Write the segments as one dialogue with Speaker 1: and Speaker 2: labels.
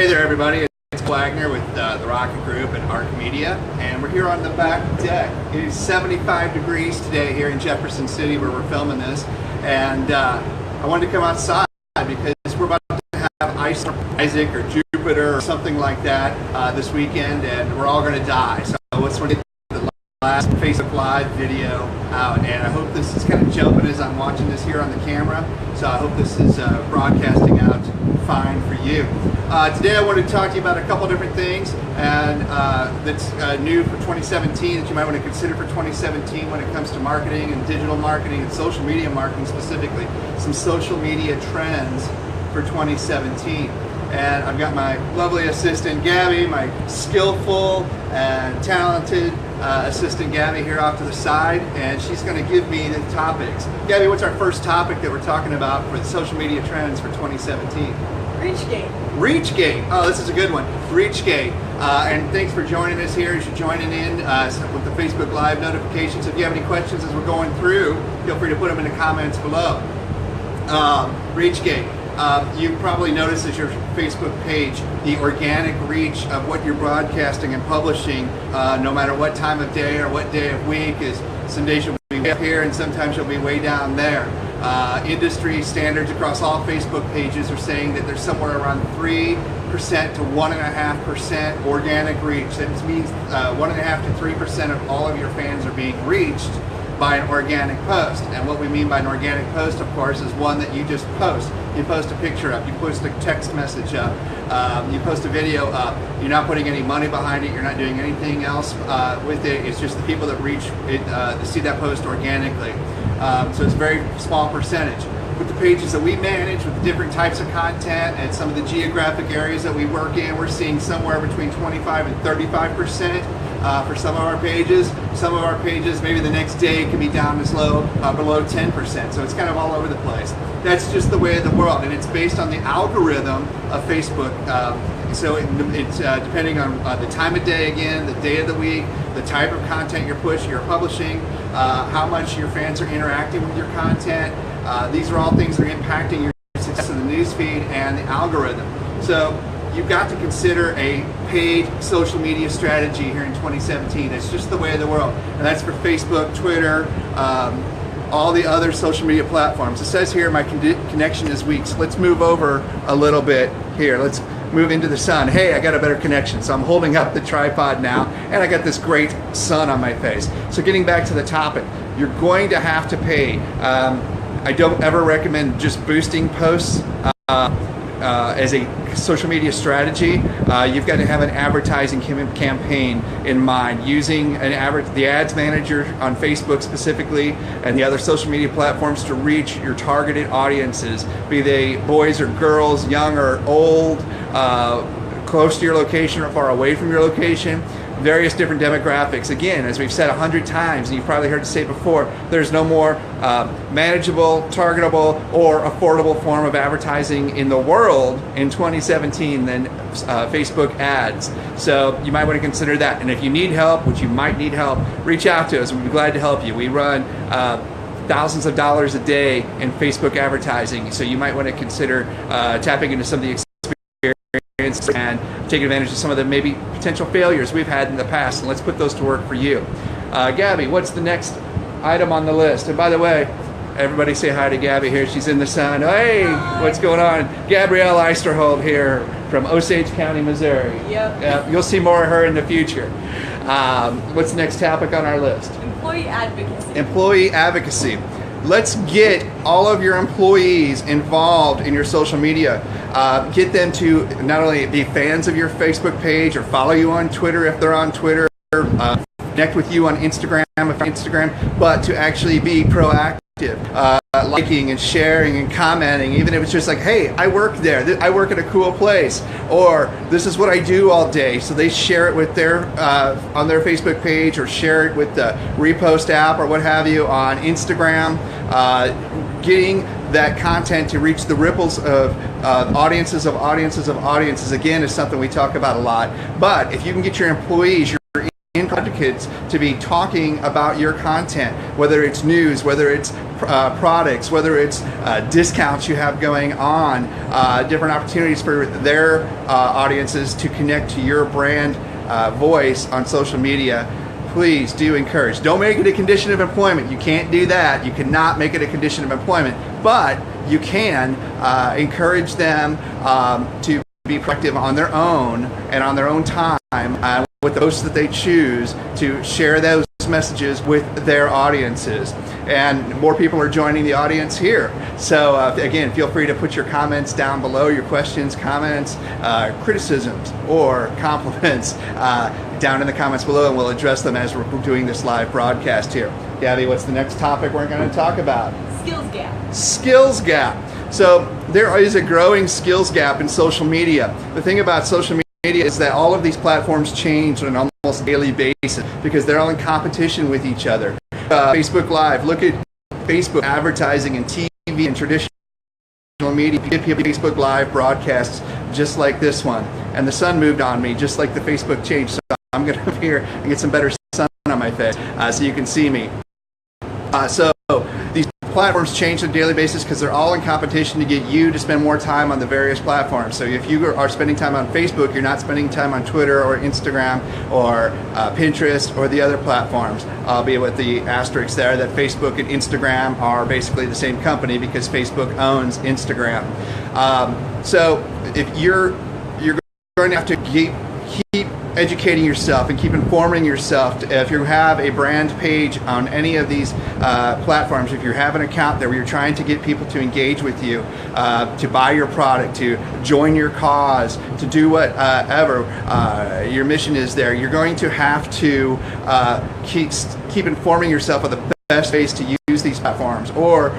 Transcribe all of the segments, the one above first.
Speaker 1: Hey there, everybody. It's Wagner with the Rocket Group and Arc Media, and we're here on the back deck. It is 75 degrees today here in Jefferson City where we're filming this, and I wanted to come outside because we're about to have Isaac or Jupiter or something like that this weekend, and we're all going to die. So let's get the last Facebook Live video out, and I hope this is kind of jumping as I'm watching this here on the camera, so I hope this is broadcasting out fine for you. Today I wanted to talk to you about a couple different things and that's new for 2017 that you might want to consider for 2017 when it comes to marketing and digital marketing and social media marketing specifically. Some social media trends for 2017. And I've got my lovely assistant Gabby, my skillful and talented assistant Gabby here off to the side, and she's going to give me the topics. Gabby, what's our first topic that we're talking about for the social media trends for 2017?
Speaker 2: ReachGate.
Speaker 1: ReachGate. Oh, this is a good one. ReachGate. And thanks for joining us here as you're joining in with the Facebook Live notifications. If you have any questions as we're going through, feel free to put them in the comments below. ReachGate. You probably noticed as your Facebook page the organic reach of what you're broadcasting and publishing, no matter what time of day or what day of week. Is some days you'll be way up here and sometimes you'll be way down there. Industry standards across all Facebook pages are saying that there's somewhere around 3% to 1.5% organic reach. That means 1.5 to 3% of all of your fans are being reached by an organic post. And what we mean by an organic post, of course, is one that you just post. You post a picture up, you post a text message up, you post a video up. You're not putting any money behind it, you're not doing anything else with it. It's just the people that reach it to see that post organically. So it's a very small percentage. With the pages that we manage, with the different types of content and some of the geographic areas that we work in, we're seeing somewhere between 25 and 35% for some of our pages. Some of our pages, maybe the next day, can be down as low, below 10%. So it's kind of all over the place. That's just the way of the world, and it's based on the algorithm of Facebook. So it's depending on the time of day, again, the day of the week, the type of content you're publishing, how much your fans are interacting with your content. These are all things that are impacting your success in the newsfeed and the algorithm. So you've got to consider a paid social media strategy here in 2017. It's just the way of the world. And that's for Facebook, Twitter, all the other social media platforms. It says here my connection is weak. So let's move over a little bit here. Let's move into the sun. Hey, I got a better connection. So I'm holding up the tripod now, and I got this great sun on my face. So getting back to the topic, you're going to have to pay. I don't ever recommend just boosting posts as a social media strategy. You've got to have an advertising campaign in mind, using the ads manager on Facebook specifically and the other social media platforms to reach your targeted audiences, be they boys or girls, young or old, close to your location or far away from your location. Various different demographics. Again, as we've said 100 times, and you've probably heard it say before, there's no more manageable, targetable, or affordable form of advertising in the world in 2017 than Facebook ads. So you might want to consider that. And if you need help, which you might need help, reach out to us. We'd be glad to help you. We run thousands of dollars a day in Facebook advertising, so you might want to consider tapping into some of the experience and take advantage of some of the maybe potential failures we've had in the past, and let's put those to work for you. Gabby, what's the next item on the list? And by the way, everybody say hi to Gabby here. She's in the sun. Hey, what's going on? Gabrielle Eisterhold here from Osage County, Missouri.
Speaker 2: Yep.
Speaker 1: You'll see more of her in the future. What's the next topic on our list?
Speaker 2: Employee advocacy.
Speaker 1: Employee advocacy. Let's get all of your employees involved in your social media. Get them to not only be fans of your Facebook page or follow you on Twitter if they're on Twitter, connect with you on Instagram if you're on Instagram, but to actually be proactive. Liking and sharing and commenting, even if it's just like, hey, I work there, I work at a cool place, or this is what I do all day. So they share it with their on their Facebook page, or share it with the repost app or what have you on Instagram. Getting that content to reach the ripples of audiences of audiences of audiences, again, is something we talk about a lot. But if you can get your employees, advocates to be talking about your content, whether it's news, whether it's products, whether it's discounts you have going on, different opportunities for their audiences to connect to your brand voice on social media, please do encourage. Don't make it a condition of employment. You can't do that. You cannot make it a condition of employment, but you can encourage them to be proactive on their own and on their own time with the posts that they choose to share those messages with their audiences. And more people are joining the audience here. So again, feel free to put your comments down below, your questions, comments, criticisms, or compliments down in the comments below, and we'll address them as we're doing this live broadcast here. Gabby, what's the next topic we're going to talk about?
Speaker 2: Skills gap.
Speaker 1: Skills gap. So there is a growing skills gap in social media. The thing about social media is that all of these platforms change on an almost daily basis because they're all in competition with each other. Facebook Live, look at Facebook advertising and TV and traditional media. Facebook Live broadcasts just like this one. And the sun moved on me just like the Facebook changed. So I'm going to come here and get some better sun on my face so you can see me. So these platforms change on a daily basis because they're all in competition to get you to spend more time on the various platforms. So if you are spending time on Facebook, you're not spending time on Twitter or Instagram or Pinterest or the other platforms, albeit with the asterisk there that Facebook and Instagram are basically the same company because Facebook owns Instagram. So if you're going to have to keep educating yourself and keep informing yourself. If you have a brand page on any of these platforms, if you have an account there where you're trying to get people to engage with you, to buy your product, to join your cause, to do whatever your mission is there, you're going to have to keep informing yourself of the best ways to use these platforms, or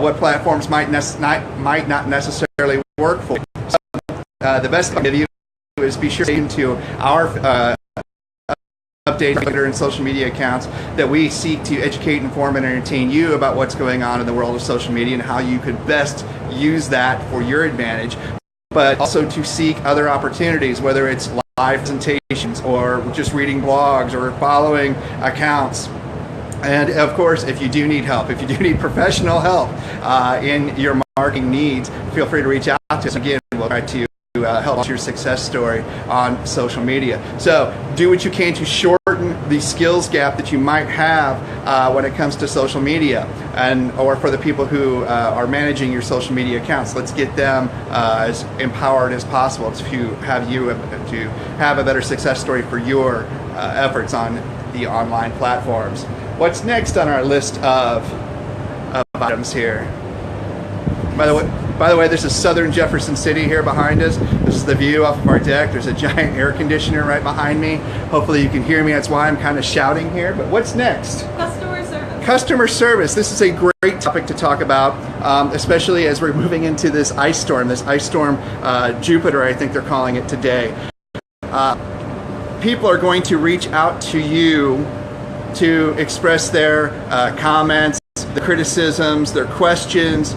Speaker 1: what platforms might not necessarily work for you. So, the best thing to give you is be sure to stay to our updates Twitter and social media accounts that we seek to educate, inform, and entertain you about what's going on in the world of social media and how you could best use that for your advantage, but also to seek other opportunities, whether it's live presentations or just reading blogs or following accounts. And of course, if you do need help, if you do need professional help in your marketing needs, feel free to reach out to us. Again, we'll try to help your success story on social media. So do what you can to shorten the skills gap that you might have when it comes to social media, or for the people who are managing your social media accounts. Let's get them as empowered as possible to have a better success story for your efforts on the online platforms. What's next on our list of items here? By the way, this is southern Jefferson City here behind us. This is the view off of our deck. There's a giant air conditioner right behind me. Hopefully you can hear me. That's why I'm kind of shouting here. But what's next?
Speaker 2: Customer service.
Speaker 1: Customer service. This is a great topic to talk about, especially as we're moving into this ice storm Jupiter, I think they're calling it today. People are going to reach out to you to express their comments, the criticisms, their questions,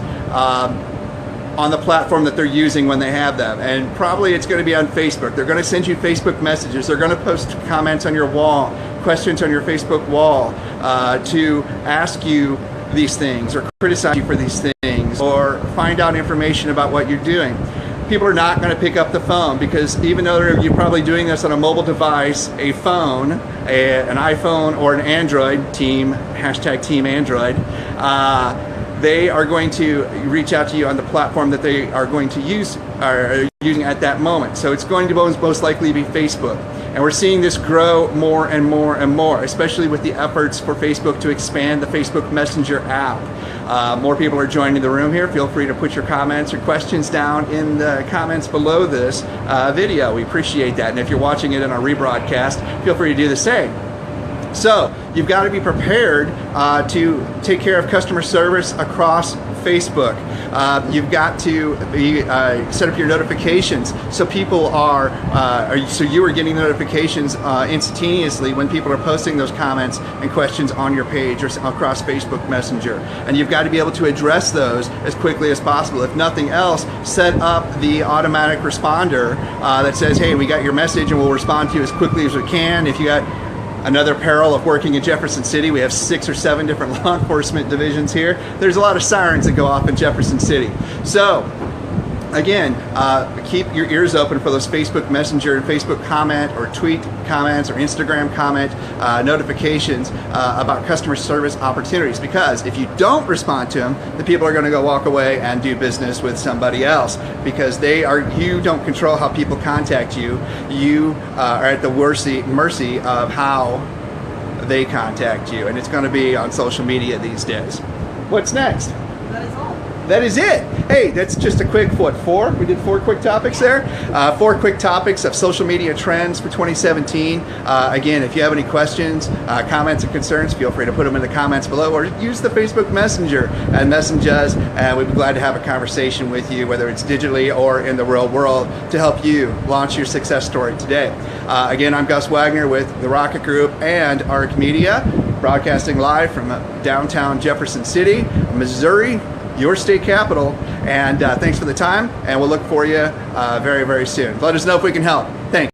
Speaker 1: on the platform that they're using when they have them. And probably it's going to be on Facebook. They're going to send you Facebook messages. They're going to post comments on your wall, questions on your Facebook wall to ask you these things or criticize you for these things or find out information about what you're doing. People are not going to pick up the phone because even though you're probably doing this on a mobile device, a phone, an iPhone or an Android, team Android, they are going to reach out to you on the platform that they are going to use, are using at that moment. So it's going to most likely be Facebook. And we're seeing this grow more and more and more, especially with the efforts for Facebook to expand the Facebook Messenger app. More people are joining the room here. Feel free to put your comments or questions down in the comments below this video. We appreciate that. And if you're watching it in our rebroadcast, feel free to do the same. So you've got to be prepared to take care of customer service across Facebook. You've got to set up your notifications so people so you are getting notifications instantaneously when people are posting those comments and questions on your page or across Facebook Messenger. And you've got to be able to address those as quickly as possible. If nothing else, set up the automatic responder that says, hey, we got your message and we'll respond to you as quickly as we can. If you got Another peril of working in Jefferson City, we have 6 or 7 different law enforcement divisions here. There's a lot of sirens that go off in Jefferson City. So, again, keep your ears open for those Facebook Messenger and Facebook comment or tweet comments or Instagram comment notifications about customer service opportunities, because if you don't respond to them, the people are going to go walk away and do business with somebody else, because you don't control how people contact you. You are at the mercy of how they contact you, and it's going to be on social media these days. What's next?
Speaker 2: That is all.
Speaker 1: That is it. Hey, that's just a quick, four? We did 4 quick topics there. 4 quick topics of social media trends for 2017. Again, if you have any questions, comments, and concerns, feel free to put them in the comments below, or use the Facebook Messenger and message us, and we'd be glad to have a conversation with you, whether it's digitally or in the real world, to help you launch your success story today. Again, I'm Gus Wagner with the Rocket Group and ARC Media, broadcasting live from downtown Jefferson City, Missouri, your state capital, and thanks for the time, and we'll look for you very, very soon. Let us know if we can help. Thanks.